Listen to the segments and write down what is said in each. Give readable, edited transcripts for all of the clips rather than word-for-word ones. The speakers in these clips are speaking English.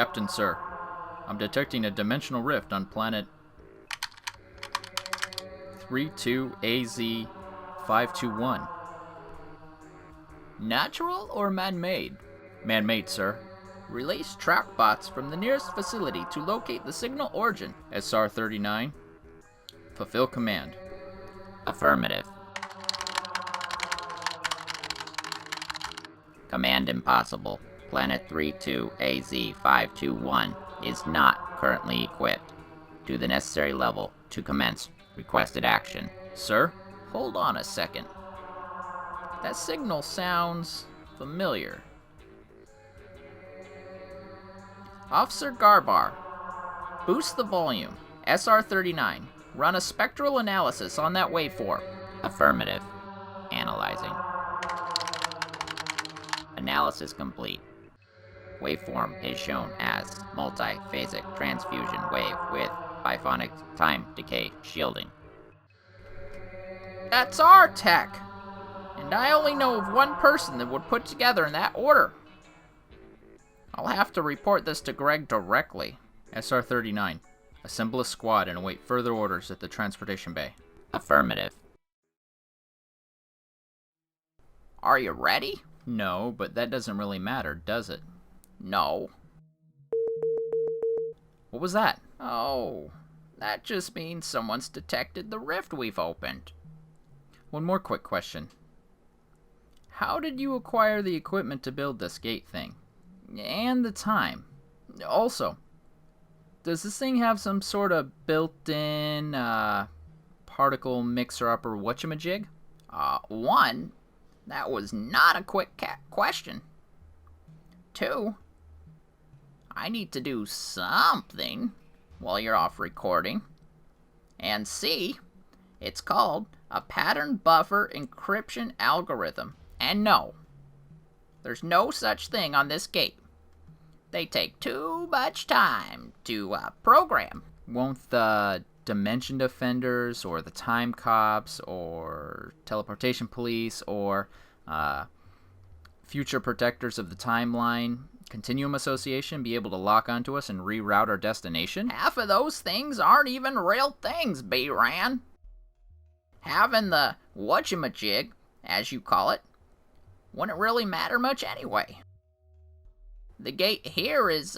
Captain, sir. I'm detecting a dimensional rift on planet 32AZ521. Natural or man-made? Man-made, sir. Release track bots from the nearest facility to locate the signal origin. SR-39. Fulfill command. Affirmative. Command impossible. Planet 32AZ521 is not currently equipped to the necessary level to commence requested action. Sir, hold on a second. That signal sounds familiar. Officer Garbar, boost the volume. SR-39, run a spectral analysis on that waveform. Affirmative. Analyzing. Analysis complete. Waveform is shown as multi-phasic transfusion wave with biphonic time decay shielding. That's our tech! And I only know of one person that would put together in that order. I'll have to report this to Greg directly. SR-39, assemble a squad and await further orders at the transportation bay. Affirmative. Are you ready? No, but that doesn't really matter, does it? No. What was that? Oh, that just means someone's detected the rift we've opened. One more quick question. How did you acquire the equipment to build this gate thing? And the time. Also, does this thing have some sort of built-in particle mixer-upper whatchamajig? One, that was not a quick question. Two, I need to do something while you're off recording. And C, it's called a pattern buffer encryption algorithm. And no, there's no such thing on this gate. They take too much time to program. Won't the dimension defenders or the time cops or teleportation police or future protectors of the timeline continuum association be able to lock onto us and reroute our destination? Half of those things aren't even real things, bRanN. Having the whatchamajig, as you call it, wouldn't really matter much anyway. The gate here is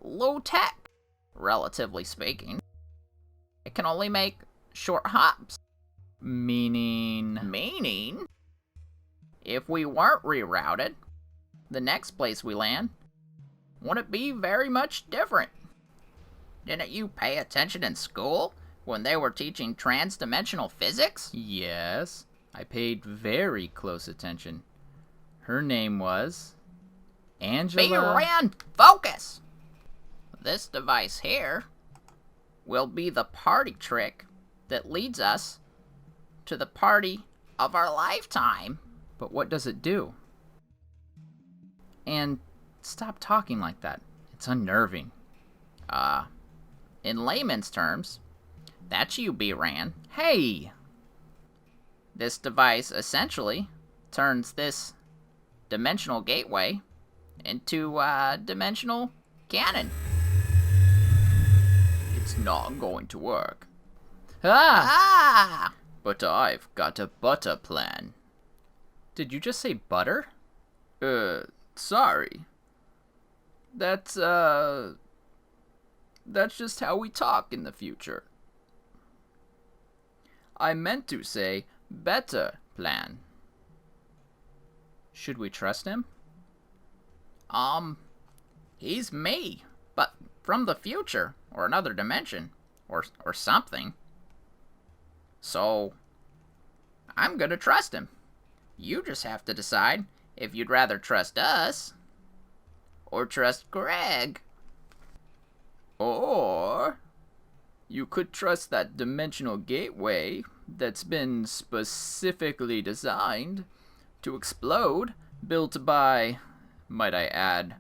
low-tech, relatively speaking. It can only make short hops. Meaning, if we weren't rerouted, the next place we land wouldn't be very much different. Didn't you pay attention in school when they were teaching trans-dimensional physics? Yes, I paid very close attention. Her name was Angela... bRanN, focus! This device here will be the party trick that leads us to the party of our lifetime. But what does it do? And stop talking like that. It's unnerving. In layman's terms, that's you, bRanN. Hey! This device essentially turns this dimensional gateway into dimensional cannon. It's not going to work. Ah! But I've got a butter plan. Did you just say butter? Sorry. That's just how we talk in the future. I meant to say better plan. Should we trust him? He's me, but from the future, or another dimension, or something. So, I'm gonna trust him. You just have to decide if you'd rather trust us, or trust Greg. Or, you could trust that dimensional gateway that's been specifically designed to explode, built by, might I add,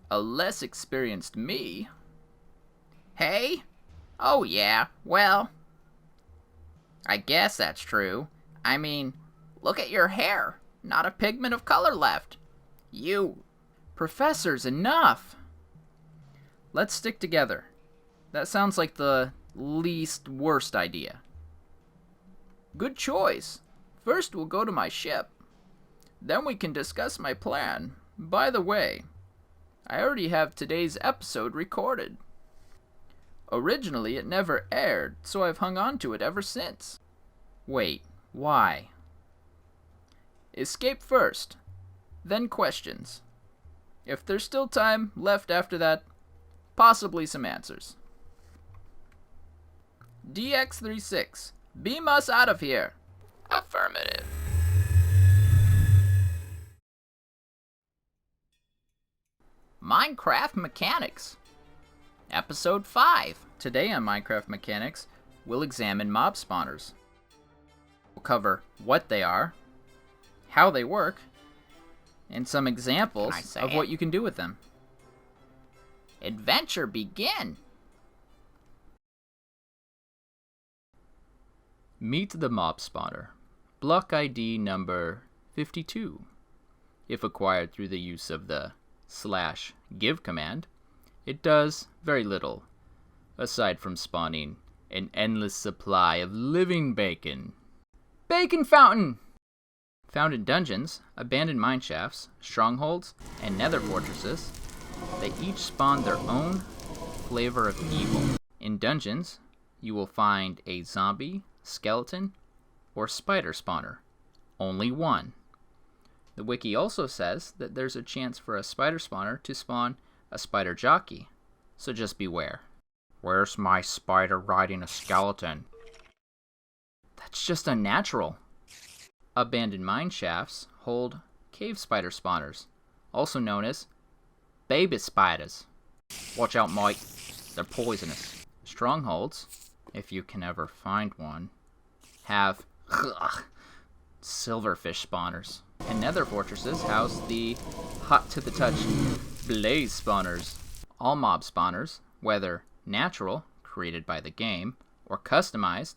a less experienced me. Hey? Oh yeah, well, I guess that's true. I mean, look at your hair. Not a pigment of color left. You... Professors, enough! Let's stick together. That sounds like the least worst idea. Good choice. First we'll go to my ship. Then we can discuss my plan. By the way, I already have today's episode recorded. Originally it never aired, so I've hung on to it ever since. Wait, why? Escape first, then questions. If there's still time left after that, possibly some answers. DX36, beam us out of here. Affirmative. Minecraft Mechanics, Episode 5. Today on Minecraft Mechanics, we'll examine mob spawners. We'll cover what they are, how they work, and some examples of what you can do with them. Adventure begin! Meet the mob spawner. Block ID number 52. If acquired through the use of the /give command, it does very little, aside from spawning an endless supply of living bacon. Bacon fountain! Found in dungeons, abandoned mineshafts, strongholds, and nether fortresses, they each spawn their own flavor of evil. In dungeons, you will find a zombie, skeleton, or spider spawner. Only one. The wiki also says that there's a chance for a spider spawner to spawn a spider jockey, so just beware. Where's my spider riding a skeleton? That's just unnatural. Abandoned mine shafts hold cave spider spawners, also known as baby spiders. Watch out, Mike. They're poisonous. Strongholds, if you can ever find one, have silverfish spawners. And nether fortresses house the hot-to-the-touch blaze spawners. All mob spawners, whether natural, created by the game, or customized,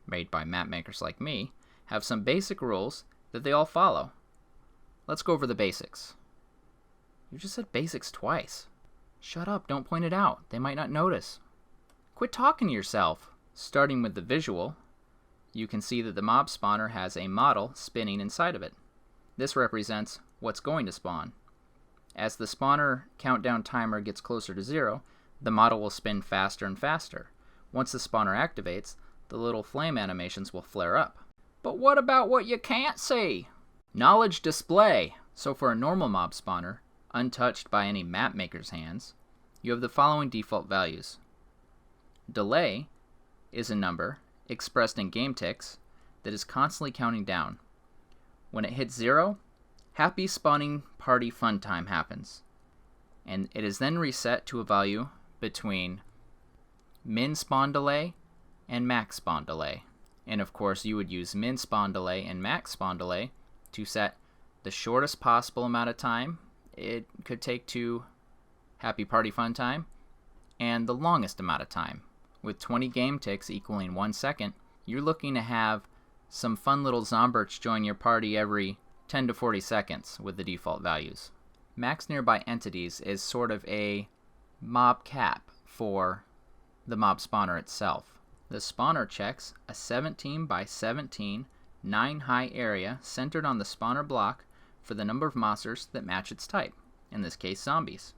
made by map makers like me, have some basic rules that they all follow. Let's go over the basics. You just said basics twice. Shut up, don't point it out. They might not notice. Quit talking to yourself. Starting with the visual, you can see that the mob spawner has a model spinning inside of it. This represents what's going to spawn. As the spawner countdown timer gets closer to 0, the model will spin faster and faster. Once the spawner activates, the little flame animations will flare up. But what about what you can't see? Knowledge display. So for a normal mob spawner, untouched by any map maker's hands, you have the following default values. Delay is a number, expressed in game ticks, that is constantly counting down. When it hits 0, happy spawning party fun time happens, and it is then reset to a value between min spawn delay and max spawn delay. And of course you would use min spawn delay and max spawn delay to set the shortest possible amount of time it could take to happy party fun time, and the longest amount of time. With 20 game ticks equaling 1 second, you're looking to have some fun little zomberts join your party every 10 to 40 seconds with the default values. Max nearby entities is sort of a mob cap for the mob spawner itself. The spawner checks a 17 by 17 9 high area centered on the spawner block for the number of monsters that match its type, in this case zombies.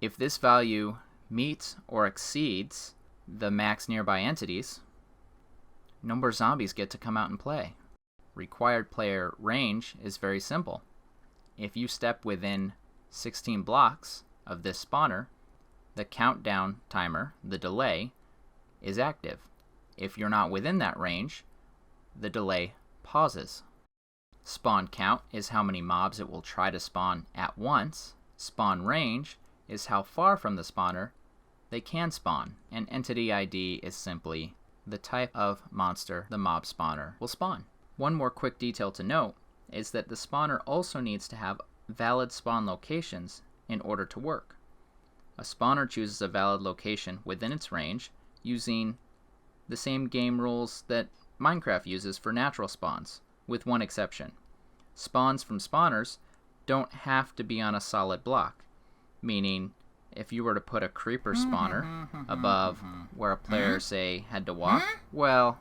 If this value meets or exceeds the max nearby entities, no more zombies get to come out and play. Required player range is very simple. If you step within 16 blocks of this spawner, the countdown timer, the delay, is active. If you're not within that range, the delay pauses. Spawn count is how many mobs it will try to spawn at once. Spawn range is how far from the spawner they can spawn. And entity ID is simply the type of monster the mob spawner will spawn. One more quick detail to note is that the spawner also needs to have valid spawn locations in order to work. A spawner chooses a valid location within its range using the same game rules that Minecraft uses for natural spawns, with one exception. Spawns from spawners don't have to be on a solid block, meaning if you were to put a creeper spawner above where a player, say, had to walk, well,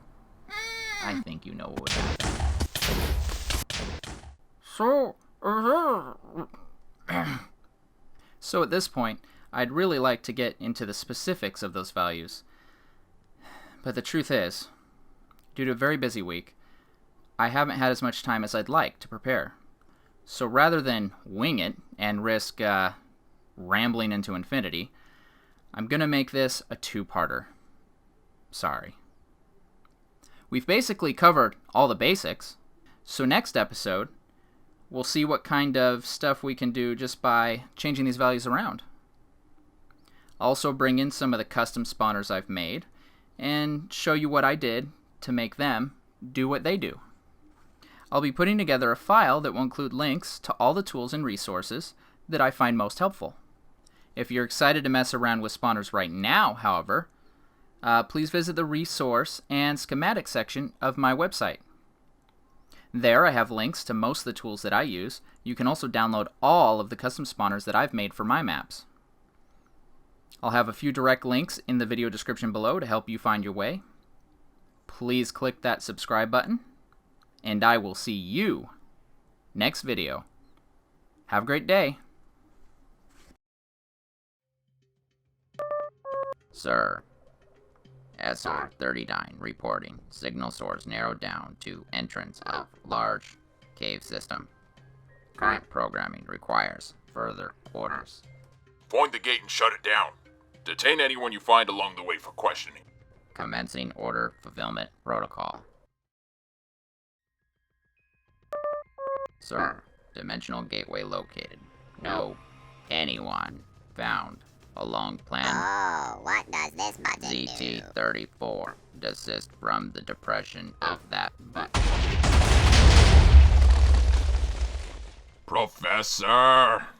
I think you know what would happen. So at this point, I'd really like to get into the specifics of those values. But the truth is, due to a very busy week, I haven't had as much time as I'd like to prepare. So rather than wing it and risk rambling into infinity, I'm going to make this a two-parter. Sorry. We've basically covered all the basics, so next episode, we'll see what kind of stuff we can do just by changing these values around. I'll also bring in some of the custom spawners I've made and show you what I did to make them do what they do. I'll be putting together a file that will include links to all the tools and resources that I find most helpful. If you're excited to mess around with spawners right now, however, please visit the resource and schematic section of my website. There I have links to most of the tools that I use. You can also download all of the custom spawners that I've made for my maps. I'll have a few direct links in the video description below to help you find your way. Please click that subscribe button, and I will see you next video. Have a great day. Sir, SR-39 reporting. Signal source narrowed down to entrance of large cave system. Current programming requires further orders. Find the gate and shut it down. Detain anyone you find along the way for questioning. Commencing order fulfillment protocol. Sir, dimensional gateway located. No anyone found along plan Oh, what does this button do? ZT-34. Desist from the depression of that button. Professor!